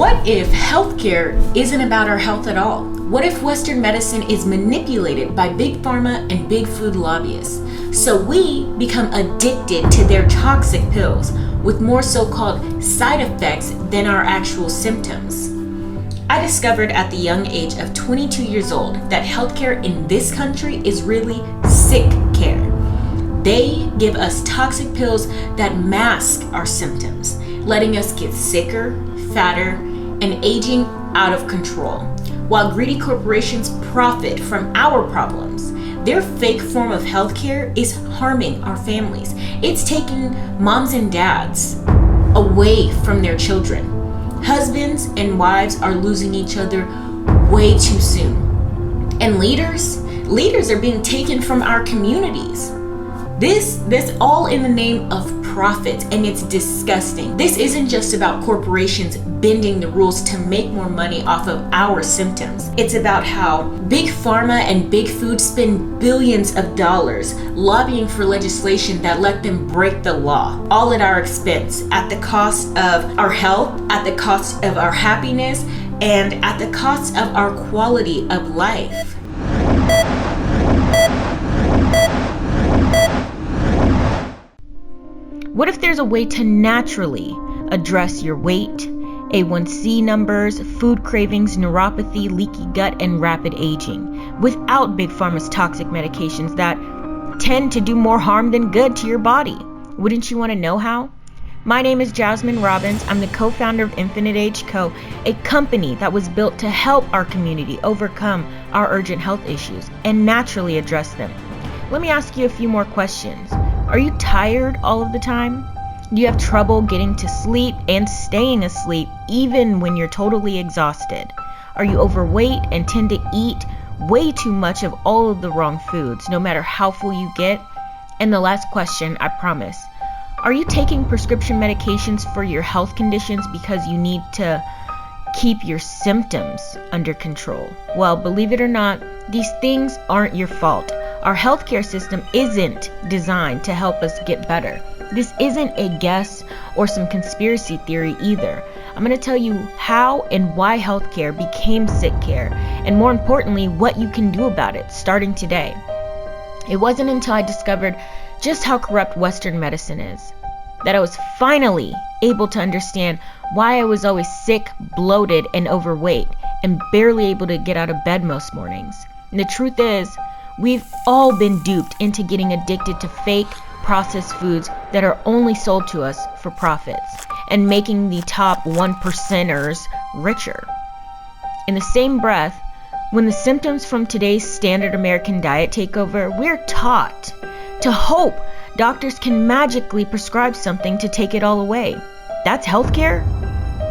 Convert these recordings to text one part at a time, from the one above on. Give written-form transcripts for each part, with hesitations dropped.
What if healthcare isn't about our health at all? What if Western medicine is manipulated by big pharma and big food lobbyists? So we become addicted to their toxic pills with more so-called side effects than our actual symptoms. I discovered at the young age of 22 years old that healthcare in this country is really sick care. They give us toxic pills that mask our symptoms, letting us get sicker, fatter, and aging out of control. While greedy corporations profit from our problems, their fake form of healthcare is harming our families. It's taking moms and dads away from their children. Husbands and wives are losing each other way too soon. And leaders are being taken from our communities. This all in the name of profit, and it's disgusting. This isn't just about corporations bending the rules to make more money off of our symptoms. It's about how big pharma and big food spend billions of dollars lobbying for legislation that let them break the law, all at our expense, at the cost of our health, at the cost of our happiness, and at the cost of our quality of life. What if there's a way to naturally address your weight, A1C numbers, food cravings, neuropathy, leaky gut, and rapid aging without Big Pharma's toxic medications that tend to do more harm than good to your body? Wouldn't you want to know how? My name is Jasmine Robbins. I'm the co-founder of Infinite Age Co., a company that was built to help our community overcome our urgent health issues and naturally address them. Let me ask you a few more questions. Are you tired all of the time? Do you have trouble getting to sleep and staying asleep even when you're totally exhausted? Are you overweight and tend to eat way too much of all of the wrong foods, no matter how full you get? And the last question, I promise. Are you taking prescription medications for your health conditions because you need to keep your symptoms under control? Well, believe it or not, these things aren't your fault. Our healthcare system isn't designed to help us get better. This isn't a guess or some conspiracy theory either. I'm going to tell you how and why healthcare became sick care, and more importantly, what you can do about it starting today. It wasn't until I discovered just how corrupt Western medicine is that I was finally able to understand why I was always sick, bloated, and overweight, and barely able to get out of bed most mornings. And the truth is, we've all been duped into getting addicted to fake, processed foods that are only sold to us for profits and making the top 1%ers richer. In the same breath, when the symptoms from today's standard American diet take over, we're taught to hope doctors can magically prescribe something to take it all away. That's healthcare?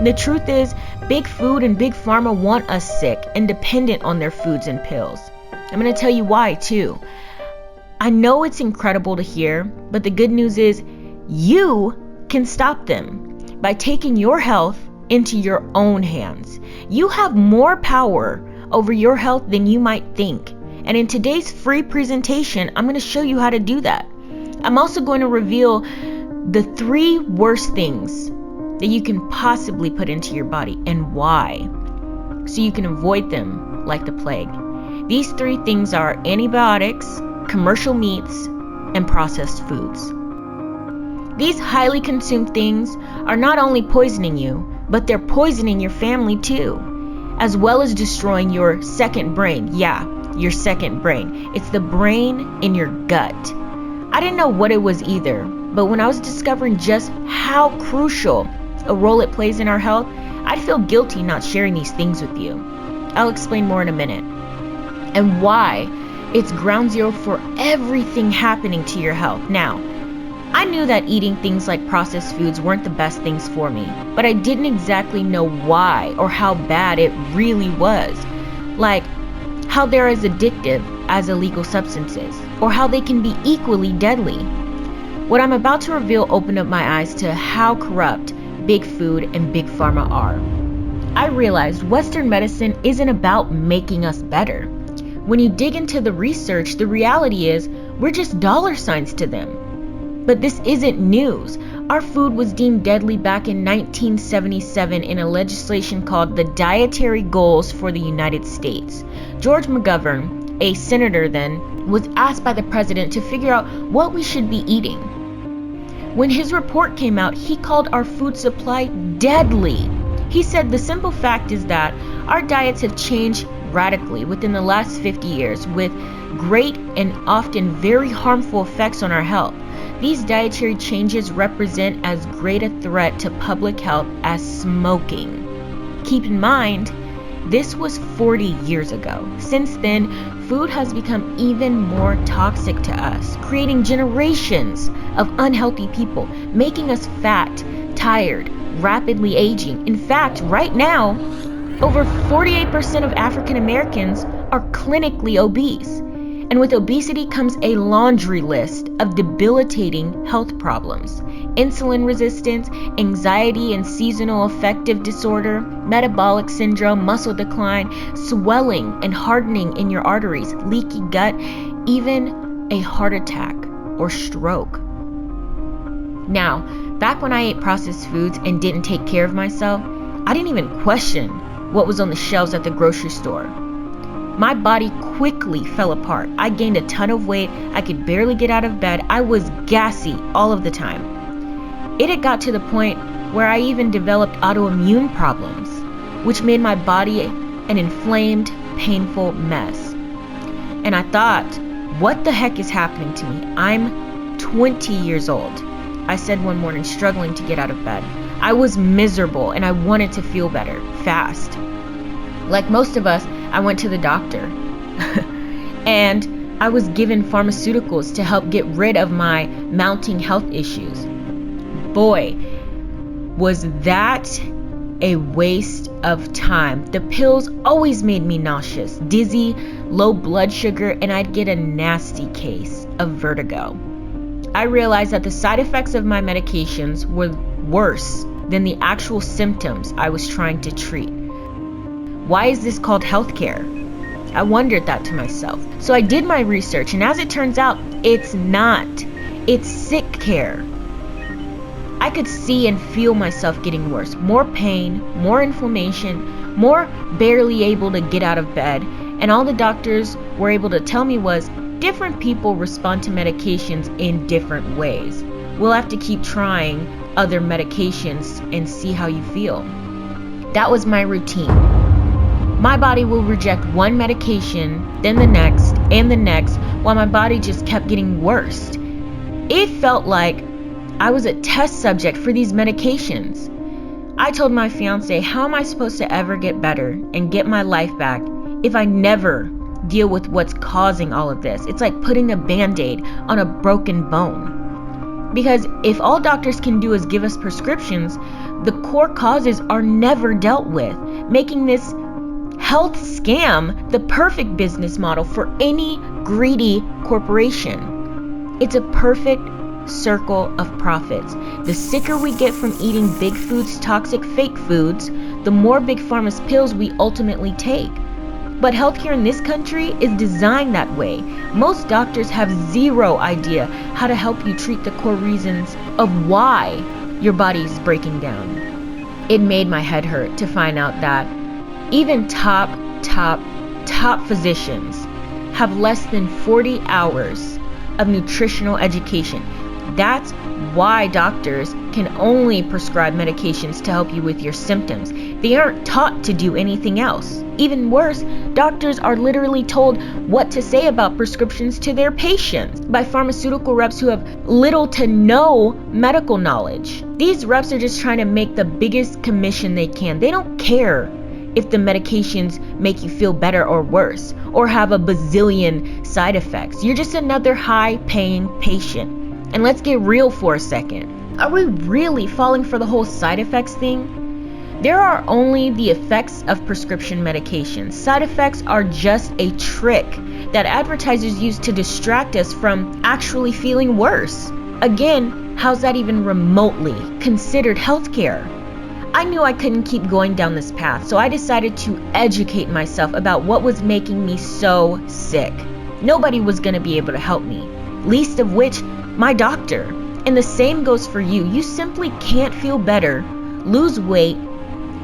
The truth is, big food and big pharma want us sick and dependent on their foods and pills. I'm going to tell you why, too. I know it's incredible to hear, but the good news is you can stop them by taking your health into your own hands. You have more power over your health than you might think. And in today's free presentation, I'm going to show you how to do that. I'm also going to reveal the 3 worst things that you can possibly put into your body and why, so you can avoid them like the plague. These 3 things are antibiotics, commercial meats, and processed foods. These highly consumed things are not only poisoning you, but they're poisoning your family too, as well as destroying your second brain. Yeah, your second brain. It's the brain in your gut. I didn't know what it was either, but when I was discovering just how crucial a role it plays in our health, I'd feel guilty not sharing these things with you. I'll explain more in a minute. And why it's ground zero for everything happening to your health. Now, I knew that eating things like processed foods weren't the best things for me, but I didn't exactly know why or how bad it really was. Like how they're as addictive as illegal substances, or how they can be equally deadly. What I'm about to reveal opened up my eyes to how corrupt big food and big pharma are. I realized Western medicine isn't about making us better. When you dig into the research, the reality is we're just dollar signs to them. But this isn't news. Our food was deemed deadly back in 1977 in a legislation called the Dietary Goals for the United States. George McGovern, a senator then, was asked by the president to figure out what we should be eating. When his report came out, he called our food supply deadly. He said the simple fact is that our diets have changed radically within the last 50 years with great and often very harmful effects on our health. These dietary changes represent as great a threat to public health as smoking. Keep in mind, this was 40 years ago. Since then, food has become even more toxic to us, creating generations of unhealthy people, making us fat, tired, rapidly aging. In fact, right now, over 48% of African Americans are clinically obese. And with obesity comes a laundry list of debilitating health problems: insulin resistance, anxiety and seasonal affective disorder, metabolic syndrome, muscle decline, swelling and hardening in your arteries, leaky gut, even a heart attack or stroke. Now, back when I ate processed foods and didn't take care of myself, I didn't even question what was on the shelves at the grocery store. My body quickly fell apart. I gained a ton of weight. I could barely get out of bed. I was gassy all of the time. It had got to the point where I even developed autoimmune problems, which made my body an inflamed, painful mess. And I thought, what the heck is happening to me? I'm 20 years old, I said one morning, struggling to get out of bed. I was miserable and I wanted to feel better, fast. Like most of us, I went to the doctor and I was given pharmaceuticals to help get rid of my mounting health issues. Boy, was that a waste of time. The pills always made me nauseous, dizzy, low blood sugar, and I'd get a nasty case of vertigo. I realized that the side effects of my medications were worse than the actual symptoms I was trying to treat. Why is this called healthcare? I wondered that to myself. So I did my research, and as it turns out, it's not. It's sick care. I could see and feel myself getting worse. More pain, more inflammation, more barely able to get out of bed. And all the doctors were able to tell me was, different people respond to medications in different ways. We'll have to keep trying other medications and see how you feel. That was my routine. My body will reject one medication, then the next, and the next, while my body just kept getting worse. It felt like I was a test subject for these medications. I told my fiance, how am I supposed to ever get better and get my life back if I never deal with what's causing all of this? It's like putting a Band-Aid on a broken bone. Because if all doctors can do is give us prescriptions, the core causes are never dealt with, making this health scam the perfect business model for any greedy corporation. It's a perfect circle of profits. The sicker we get from eating big food's toxic fake foods, the more big pharma's pills we ultimately take. But healthcare in this country is designed that way. Most doctors have zero idea how to help you treat the core reasons of why your body is breaking down. It made my head hurt to find out that even top physicians have less than 40 hours of nutritional education. That's why doctors can only prescribe medications to help you with your symptoms. They aren't taught to do anything else. Even worse, doctors are literally told what to say about prescriptions to their patients by pharmaceutical reps who have little to no medical knowledge. These reps are just trying to make the biggest commission they can. They don't care if the medications make you feel better or worse, or have a bazillion side effects. You're just another high-paying patient. And let's get real for a second. Are we really falling for the whole side effects thing? There are only the effects of prescription medications. Side effects are just a trick that advertisers use to distract us from actually feeling worse. Again, how's that even remotely considered healthcare? I knew I couldn't keep going down this path, so I decided to educate myself about what was making me so sick. Nobody was going to be able to help me, least of which my doctor. And the same goes for you. You simply can't feel better, lose weight,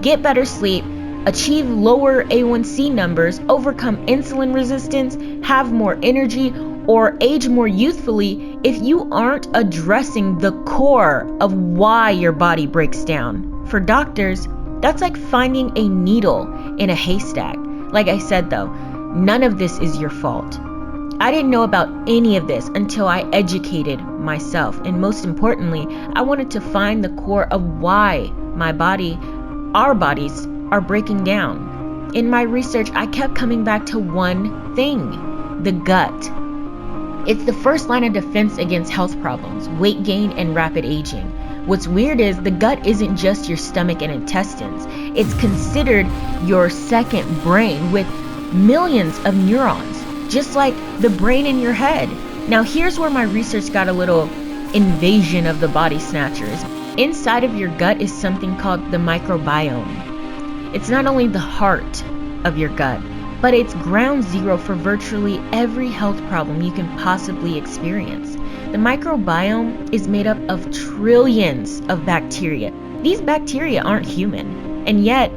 get better sleep, achieve lower A1C numbers, overcome insulin resistance, have more energy, or age more youthfully if you aren't addressing the core of why your body breaks down. For doctors, that's like finding a needle in a haystack. Like I said though, none of this is your fault. I didn't know about any of this until I educated myself. And most importantly, I wanted to find the core of why my body, our bodies, are breaking down. In my research, I kept coming back to one thing: the gut. It's the first line of defense against health problems, weight gain, and rapid aging. What's weird is the gut isn't just your stomach and intestines. It's considered your second brain with millions of neurons, just like the brain in your head. Now here's where my research got a little invasion of the body snatchers. Inside of your gut is something called the microbiome. It's not only the heart of your gut, but it's ground zero for virtually every health problem you can possibly experience. The microbiome is made up of trillions of bacteria. These bacteria aren't human, and yet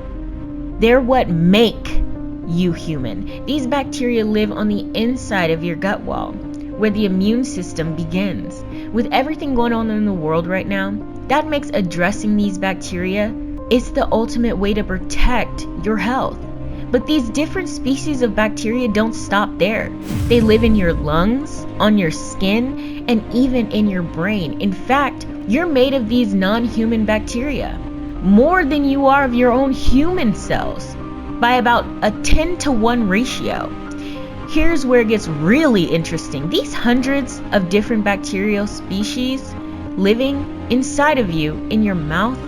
they're what make you human. These bacteria live on the inside of your gut wall, where the immune system begins. With everything going on in the world right now, that makes addressing these bacteria is the ultimate way to protect your health. But these different species of bacteria don't stop there. They live in your lungs, on your skin, and even in your brain. In fact, you're made of these non-human bacteria, more than you are of your own human cells, by about a 10-to-1 ratio. Here's where it gets really interesting. These hundreds of different bacterial species living inside of you, in your mouth,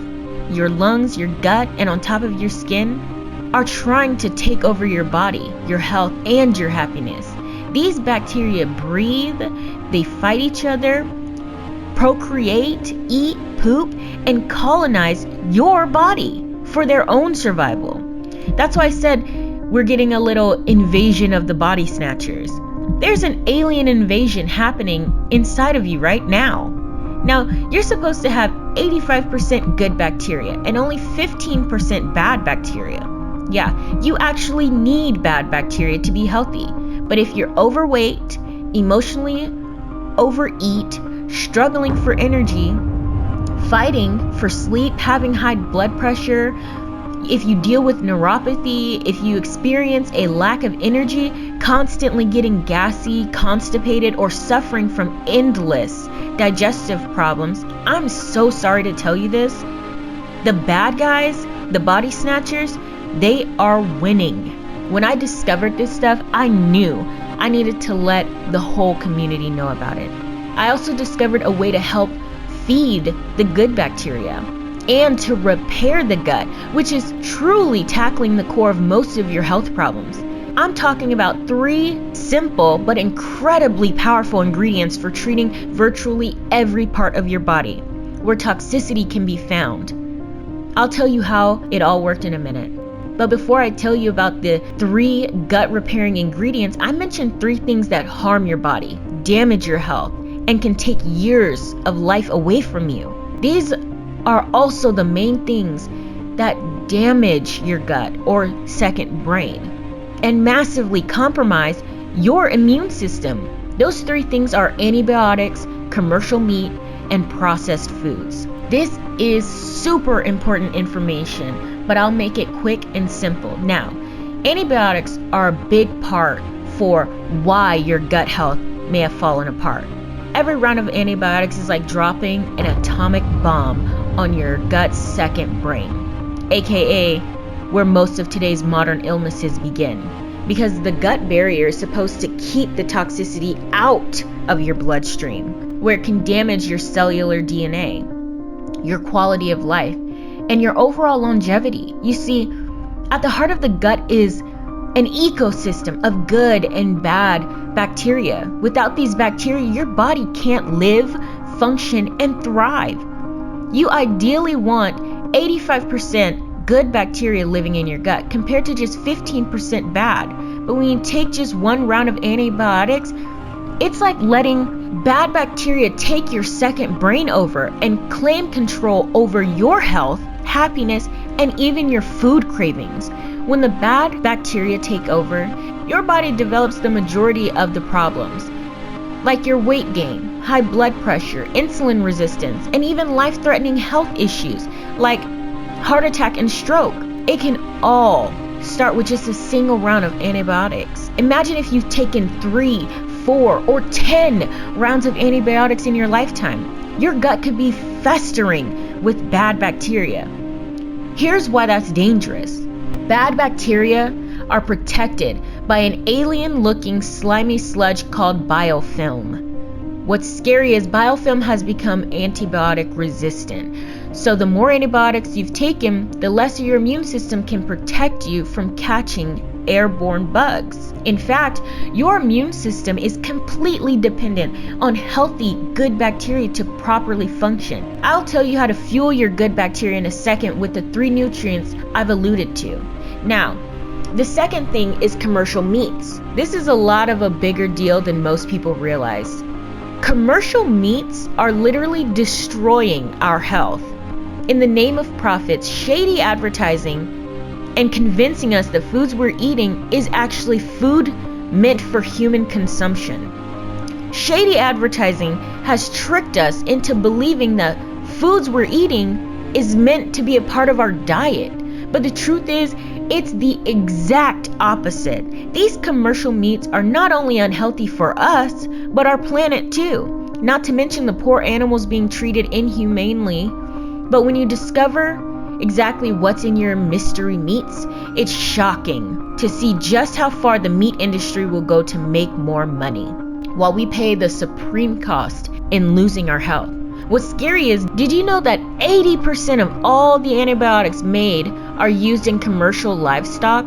your lungs, your gut, and on top of your skin, are trying to take over your body, your health, and your happiness. These bacteria breathe, they fight each other, procreate, eat, poop, and colonize your body for their own survival. That's why I said we're getting a little invasion of the body snatchers. There's an alien invasion happening inside of you right now. Now, you're supposed to have 85% good bacteria and only 15% bad bacteria. Yeah, you actually need bad bacteria to be healthy. But if you're overweight, emotionally overeat, struggling for energy, fighting for sleep, having high blood pressure, if you deal with neuropathy, if you experience a lack of energy, constantly getting gassy, constipated, or suffering from endless digestive problems, I'm so sorry to tell you this. The bad guys, the body snatchers, they are winning. When I discovered this stuff, I knew I needed to let the whole community know about it. I also discovered a way to help feed the good bacteria and to repair the gut, which is truly tackling the core of most of your health problems. I'm talking about 3 simple but incredibly powerful ingredients for treating virtually every part of your body where toxicity can be found. I'll tell you how it all worked in a minute. But before I tell you about the 3 gut repairing ingredients, I mentioned 3 things that harm your body, damage your health, and can take years of life away from you. These are also the main things that damage your gut or second brain and massively compromise your immune system. Those 3 things are antibiotics, commercial meat, and processed foods. This is super important information, but I'll make it quick and simple. Now, antibiotics are a big part for why your gut health may have fallen apart. Every round of antibiotics is like dropping an atomic bomb on your gut's second brain, aka where most of today's modern illnesses begin. Because the gut barrier is supposed to keep the toxicity out of your bloodstream, where it can damage your cellular DNA, your quality of life, and your overall longevity. You see, at the heart of the gut is an ecosystem of good and bad bacteria. Without these bacteria, your body can't live, function, and thrive. You ideally want 85% good bacteria living in your gut compared to just 15% bad. But when you take just 1 round of antibiotics, It's like letting bad bacteria take your second brain over and claim control over your health, happiness, and even your food cravings. When the bad bacteria take over, your body develops the majority of the problems, like your weight gain, high blood pressure, insulin resistance, and even life-threatening health issues like heart attack and stroke. It can all start with just a single round of antibiotics. Imagine if you've taken 3, 4, or 10 rounds of antibiotics in your lifetime. Your gut could be festering with bad bacteria. Here's why that's dangerous. Bad bacteria are protected by an alien-looking slimy sludge called biofilm. What's scary is biofilm has become antibiotic resistant. So the more antibiotics you've taken, the less your immune system can protect you from catching airborne bugs. In fact, your immune system is completely dependent on healthy, good bacteria to properly function. I'll tell you how to fuel your good bacteria in a second with the 3 nutrients I've alluded to. Now, the second thing is commercial meats. This is a lot of a bigger deal than most people realize. Commercial meats are literally destroying our health. In the name of profits, shady advertising and convincing us that foods we're eating is actually food meant for human consumption. Shady advertising has tricked us into believing that foods we're eating is meant to be a part of our diet. But the truth is, it's the exact opposite. These commercial meats are not only unhealthy for us, but our planet too. Not to mention the poor animals being treated inhumanely. But when you discover exactly what's in your mystery meats, it's shocking to see just how far the meat industry will go to make more money, while we pay the supreme cost in losing our health. What's scary is, did you know that 80% of all the antibiotics made are used in commercial livestock?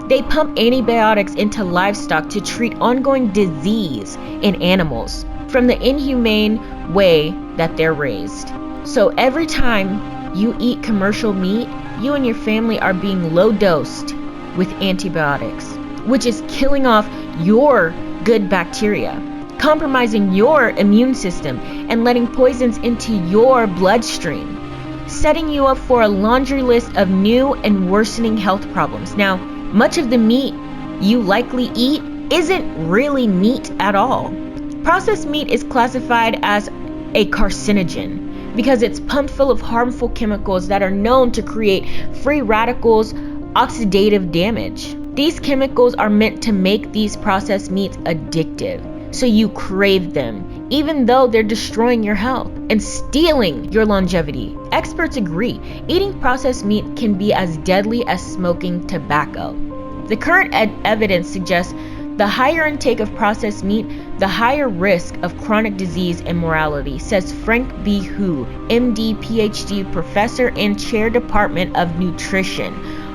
They pump antibiotics into livestock to treat ongoing disease in animals from the inhumane way that they're raised. So every time you eat commercial meat, you and your family are being low-dosed with antibiotics, which is killing off your good bacteria, compromising your immune system, and letting poisons into your bloodstream, setting you up for a laundry list of new and worsening health problems. Now, much of the meat you likely eat isn't really meat at all. Processed meat is classified as a carcinogen because it's pumped full of harmful chemicals that are known to create free radicals, oxidative damage. These chemicals are meant to make these processed meats addictive, so you crave them, even though they're destroying your health and stealing your longevity. Experts agree, eating processed meat can be as deadly as smoking tobacco. The current evidence suggests the higher intake of processed meat, the higher risk of chronic disease and mortality, says Frank B. Hu, MD, PhD, professor and chair Department of Nutrition,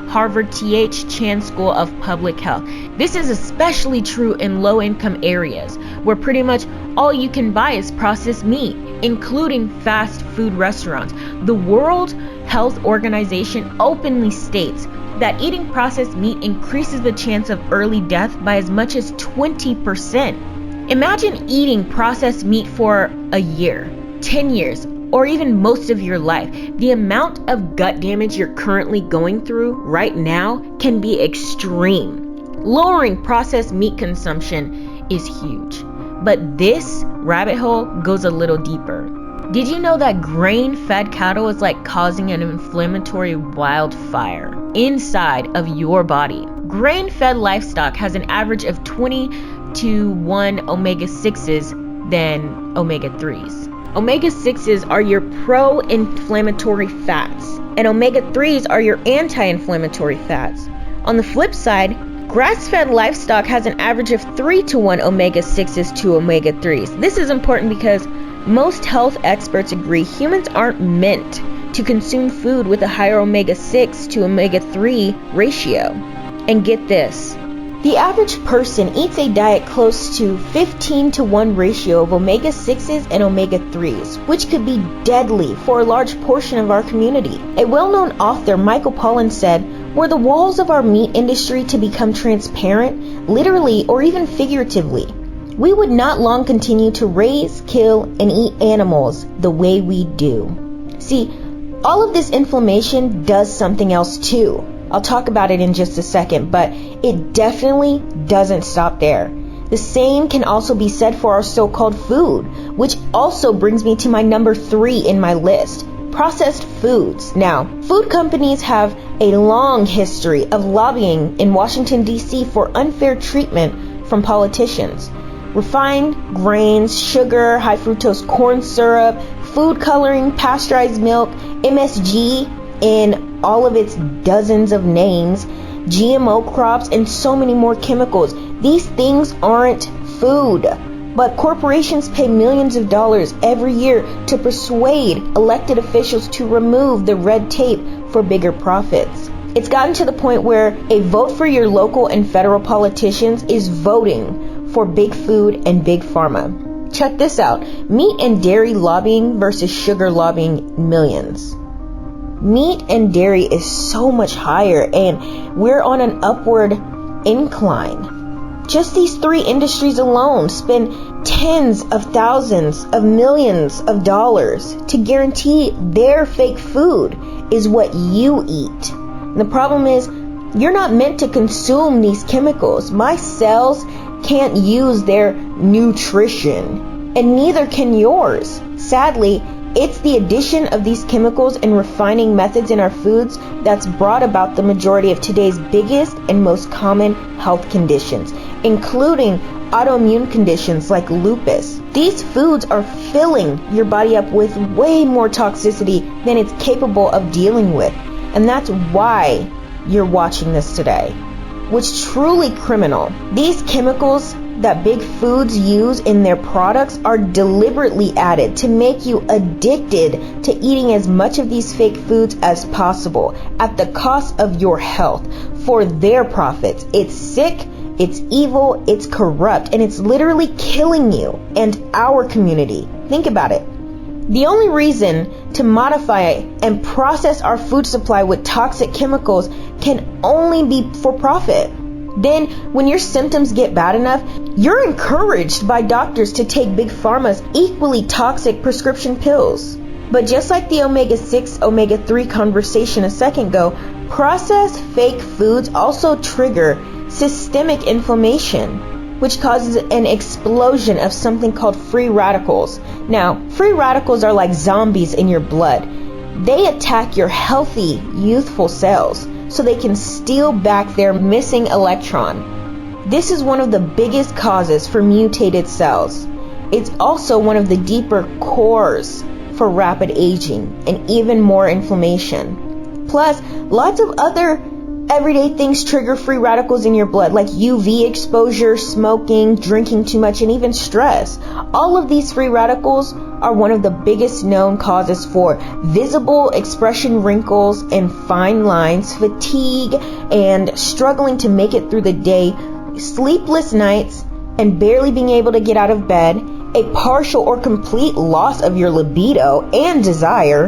Harvard T.H. Chan School of Public Health. This is especially true in low-income areas, where pretty much all you can buy is processed meat, including fast food restaurants. The World Health Organization openly states that eating processed meat increases the chance of early death by as much as 20%. Imagine eating processed meat for a year, 10 years, or even most of your life. The amount of gut damage you're currently going through right now can be extreme. Lowering processed meat consumption is huge, but this rabbit hole goes a little deeper. Did you know that grain-fed cattle is like causing an inflammatory wildfire inside of your body? Grain-fed livestock has an average of 20 to 1 omega-6s than omega-3s. Omega-6s are your pro-inflammatory fats, and omega-3s are your anti-inflammatory fats. On the flip side, grass-fed livestock has an average of 3 to 1 omega-6s to omega-3s. This is important because most health experts agree humans aren't meant to consume food with a higher omega-6 to omega-3 ratio. And get this, the average person eats a diet close to 15 to 1 ratio of omega-6s and omega-3s, which could be deadly for a large portion of our community. A well-known author, Michael Pollan, said, "Were the walls of our meat industry to become transparent, literally or even figuratively, we would not long continue to raise, kill, and eat animals the way we do. See, all of this inflammation does something else too. I'll talk about it in just a second, but it definitely doesn't stop there. The same can also be said for our so-called food, which also brings me to my number 3 in my list, processed foods. Now, food companies have a long history of lobbying in Washington, D.C. for unfair treatment from politicians. Refined grains, sugar, high fructose corn syrup, food coloring, pasteurized milk, MSG in all of its dozens of names, GMO crops, and so many more chemicals. These things aren't food, but corporations pay millions of dollars every year to persuade elected officials to remove the red tape for bigger profits. It's gotten to the point where a vote for your local and federal politicians is voting for big food and big pharma. Check this out. Meat and dairy lobbying versus sugar lobbying millions. Meat and dairy is so much higher, and we're on an upward incline. Just these 3 industries alone spend tens of thousands of millions of dollars to guarantee their fake food is what you eat. And the problem is, you're not meant to consume these chemicals. My cells can't use their nutrition, and neither can yours. Sadly, it's the addition of these chemicals and refining methods in our foods that's brought about the majority of today's biggest and most common health conditions, including autoimmune conditions like lupus. These foods are filling your body up with way more toxicity than it's capable of dealing with. And that's why you're watching this today. What's truly criminal, these chemicals that big foods use in their products are deliberately added to make you addicted to eating as much of these fake foods as possible at the cost of your health for their profits. It's sick, it's evil, it's corrupt, and it's literally killing you and our community. Think about it. The only reason to modify and process our food supply with toxic chemicals can only be for profit. Then, when your symptoms get bad enough, you're encouraged by doctors to take Big Pharma's equally toxic prescription pills. But just like the omega-6, omega-3 conversation a second ago, processed fake foods also trigger systemic inflammation, which causes an explosion of something called free radicals. Now, free radicals are like zombies in your blood. They attack your healthy, youthful cells so they can steal back their missing electron. This is one of the biggest causes for mutated cells. It's also one of the deeper cores for rapid aging and even more inflammation. Plus, lots of other everyday things trigger free radicals in your blood, like UV exposure, smoking, drinking too much, and even stress. All of these free radicals are one of the biggest known causes for visible expression wrinkles and fine lines, fatigue, and struggling to make it through the day, sleepless nights, and barely being able to get out of bed, a partial or complete loss of your libido and desire,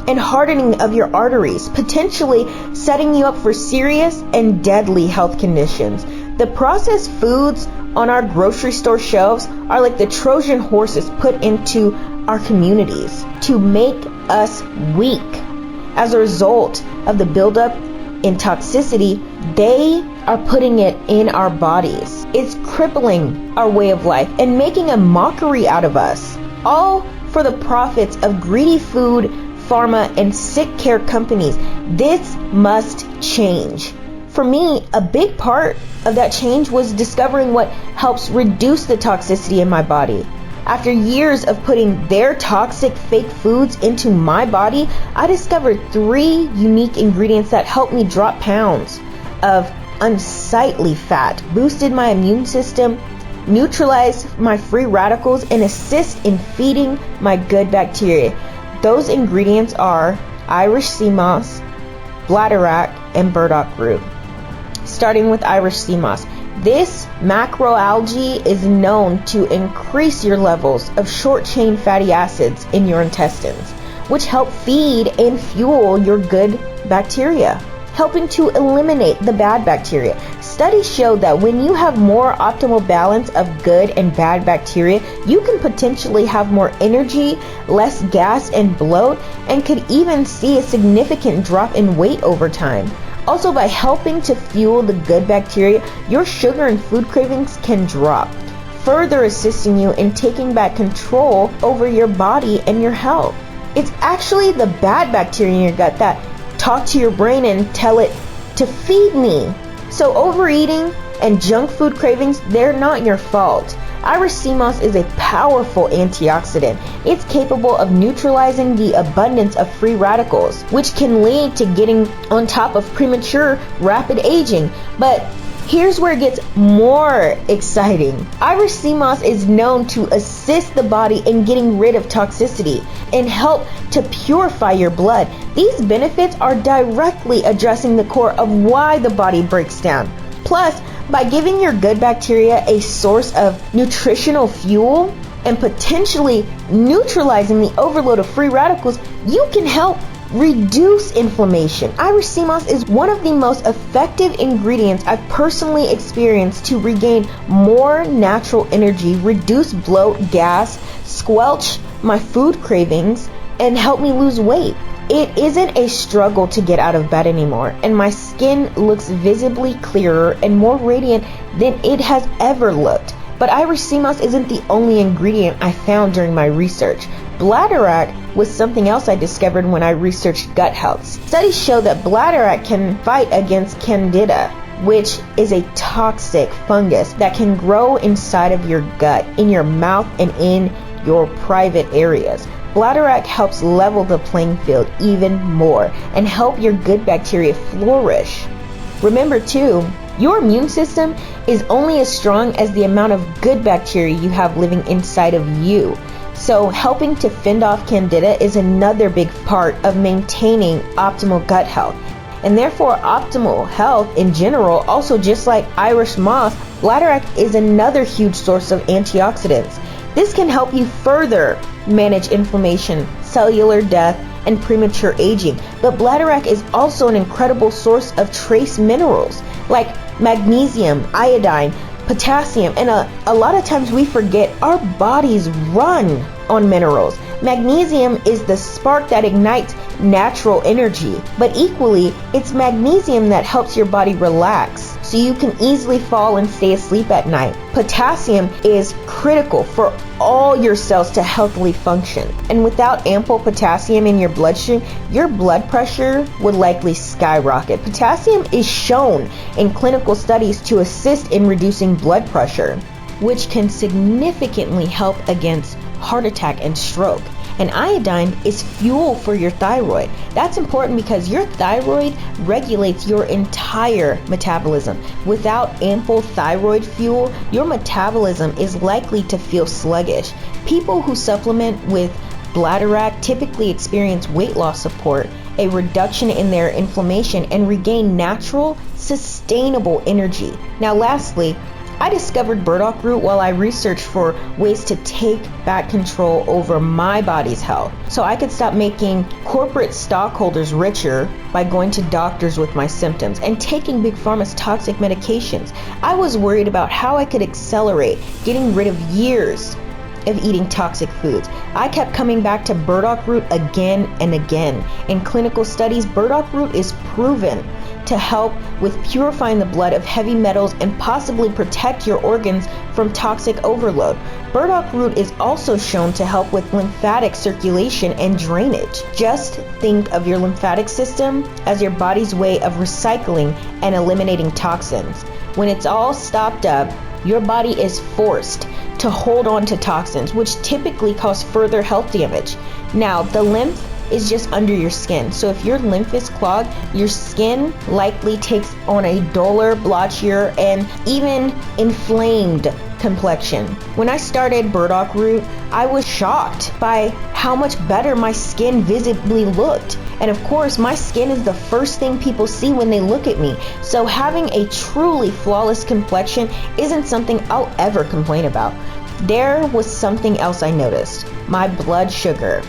and hardening of your arteries, potentially setting you up for serious and deadly health conditions. The processed foods on our grocery store shelves are like the Trojan horses put into our communities to make us weak. As a result of the buildup in toxicity, they are putting it in our bodies. It's crippling our way of life and making a mockery out of us, all for the profits of greedy food, pharma, and sick care companies. This must change. For me, a big part of that change was discovering what helps reduce the toxicity in my body. After years of putting their toxic fake foods into my body, I discovered 3 unique ingredients that helped me drop pounds of unsightly fat, boosted my immune system, neutralized my free radicals, and assist in feeding my good bacteria. Those ingredients are Irish sea moss, bladderwrack, and burdock root. Starting with Irish sea moss. This macroalgae is known to increase your levels of short-chain fatty acids in your intestines, which help feed and fuel your good bacteria, helping to eliminate the bad bacteria. Studies show that when you have more optimal balance of good and bad bacteria, you can potentially have more energy, less gas and bloat, and could even see a significant drop in weight over time. Also, by helping to fuel the good bacteria, your sugar and food cravings can drop, further assisting you in taking back control over your body and your health. It's actually the bad bacteria in your gut that talk to your brain and tell it to feed me. So overeating and junk food cravings, they're not your fault. Irish sea moss is a powerful antioxidant. It's capable of neutralizing the abundance of free radicals, which can lead to getting on top of premature rapid aging. But here's where it gets more exciting. Irish sea moss is known to assist the body in getting rid of toxicity and help to purify your blood. These benefits are directly addressing the core of why the body breaks down. Plus, by giving your good bacteria a source of nutritional fuel and potentially neutralizing the overload of free radicals, you can help reduce inflammation. Irish sea moss is one of the most effective ingredients I've personally experienced to regain more natural energy, reduce bloat, gas, squelch my food cravings, and help me lose weight. It isn't a struggle to get out of bed anymore, and my skin looks visibly clearer and more radiant than it has ever looked. But Irish sea moss isn't the only ingredient I found during my research. Bladderwrack was something else I discovered when I researched gut health. Studies show that bladderwrack can fight against candida, which is a toxic fungus that can grow inside of your gut, in your mouth, and in your private areas. Bladderwrack helps level the playing field even more and help your good bacteria flourish. Remember too, your immune system is only as strong as the amount of good bacteria you have living inside of you. So helping to fend off candida is another big part of maintaining optimal gut health. And therefore optimal health in general, also just like Irish moss, bladderwrack is another huge source of antioxidants. This can help you further manage inflammation, cellular death, and premature aging. But bladderwrack is also an incredible source of trace minerals like magnesium, iodine, potassium, and a lot of times we forget our bodies run on minerals. Magnesium is the spark that ignites natural energy, but equally, it's magnesium that helps your body relax so you can easily fall and stay asleep at night. Potassium is critical for all your cells to healthily function, and without ample potassium in your bloodstream, your blood pressure would likely skyrocket. Potassium is shown in clinical studies to assist in reducing blood pressure, which can significantly help against heart attack and stroke. And iodine is fuel for your thyroid. That's important because your thyroid regulates your entire metabolism. Without ample thyroid fuel, your metabolism is likely to feel sluggish. People who supplement with bladderwrack typically experience weight loss support, a reduction in their inflammation, and regain natural, sustainable energy. Now lastly, I discovered burdock root while I researched for ways to take back control over my body's health, so I could stop making corporate stockholders richer by going to doctors with my symptoms and taking Big Pharma's toxic medications. I was worried about how I could accelerate getting rid of years of eating toxic foods. I kept coming back to burdock root again and again. In clinical studies, burdock root is proven to help with purifying the blood of heavy metals and possibly protect your organs from toxic overload. Burdock root is also shown to help with lymphatic circulation and drainage. Just think of your lymphatic system as your body's way of recycling and eliminating toxins. When it's all stopped up, your body is forced to hold on to toxins, which typically cause further health damage. Now, the lymph is just under your skin. So if your lymph is clogged, your skin likely takes on a duller, blotchier, and even inflamed complexion. When I started burdock root, I was shocked by how much better my skin visibly looked. And of course, my skin is the first thing people see when they look at me. So having a truly flawless complexion isn't something I'll ever complain about. There was something else I noticed: my blood sugar.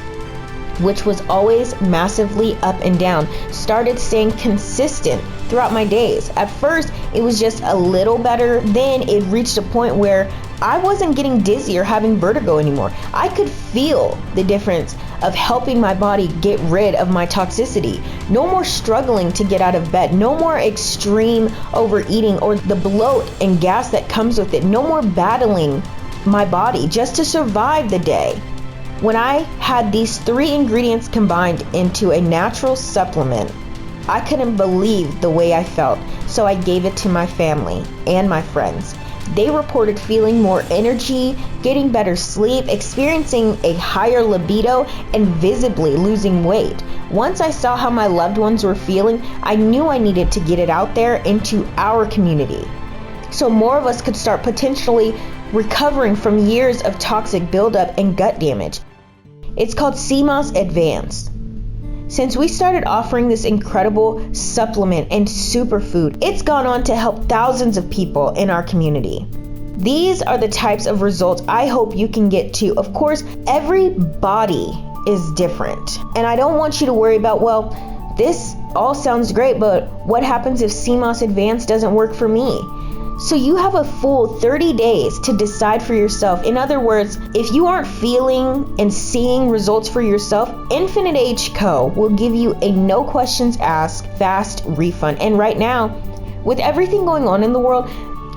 which was always massively up and down, started staying consistent throughout my days. At first, it was just a little better. Then it reached a point where I wasn't getting dizzy or having vertigo anymore. I could feel the difference of helping my body get rid of my toxicity. No more struggling to get out of bed. No more extreme overeating or the bloat and gas that comes with it. No more battling my body just to survive the day. When I had these 3 ingredients combined into a natural supplement, I couldn't believe the way I felt, so I gave it to my family and my friends. They reported feeling more energy, getting better sleep, experiencing a higher libido, and visibly losing weight. Once I saw how my loved ones were feeling, I knew I needed to get it out there into our community, so more of us could start potentially recovering from years of toxic buildup and gut damage. It's called Moss Advanced. Since we started offering this incredible supplement and superfood, it's gone on to help thousands of people in our community. These are the types of results I hope you can get to. Of course, every body is different, and I don't want you to worry about, well, this all sounds great, but what happens if Moss Advanced doesn't work for me? So you have a full 30 days to decide for yourself. In other words, if you aren't feeling and seeing results for yourself, Infinite H Co. will give you a no questions asked fast refund. And right now, with everything going on in the world,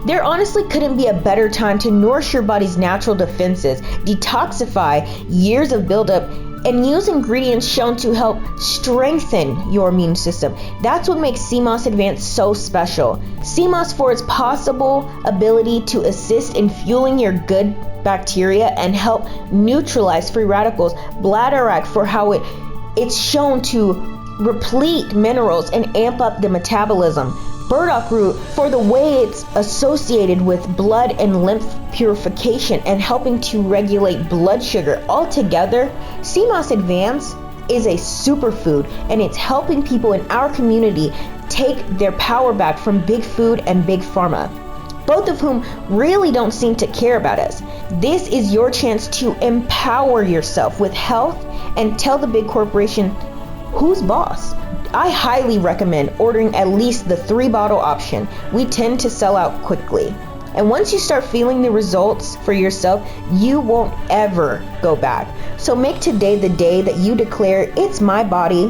there honestly couldn't be a better time to nourish your body's natural defenses, detoxify years of buildup, and use ingredients shown to help strengthen your immune system. That's what makes Moss Advanced so special. Moss, for its possible ability to assist in fueling your good bacteria and help neutralize free radicals. Bladderwrack for how it's shown to replete minerals and amp up the metabolism. Burdock root for the way it's associated with blood and lymph purification and helping to regulate blood sugar. Altogether, Moss Advanced is a superfood, and it's helping people in our community take their power back from big food and big pharma, both of whom really don't seem to care about us. This is your chance to empower yourself with health and tell the big corporation who's boss. I highly recommend ordering at least the 3-bottle option. We tend to sell out quickly. And once you start feeling the results for yourself, you won't ever go back. So make today the day that you declare, it's my body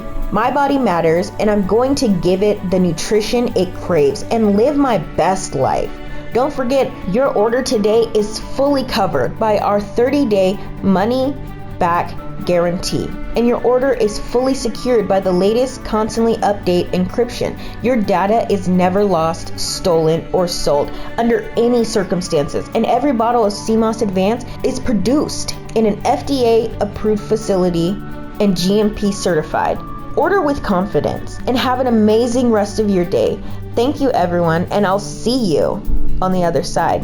matters, and I'm going to give it the nutrition it craves and live my best life. Don't forget, your order today is fully covered by our 30-day money-back guarantee, and your order is fully secured by the latest constantly update encryption. Your data is never lost, stolen, or sold under any circumstances, and every bottle of Moss Advanced is produced in an FDA-approved facility and GMP certified. Order with confidence and have an amazing rest of your day. Thank you, everyone, and I'll see you on the other side.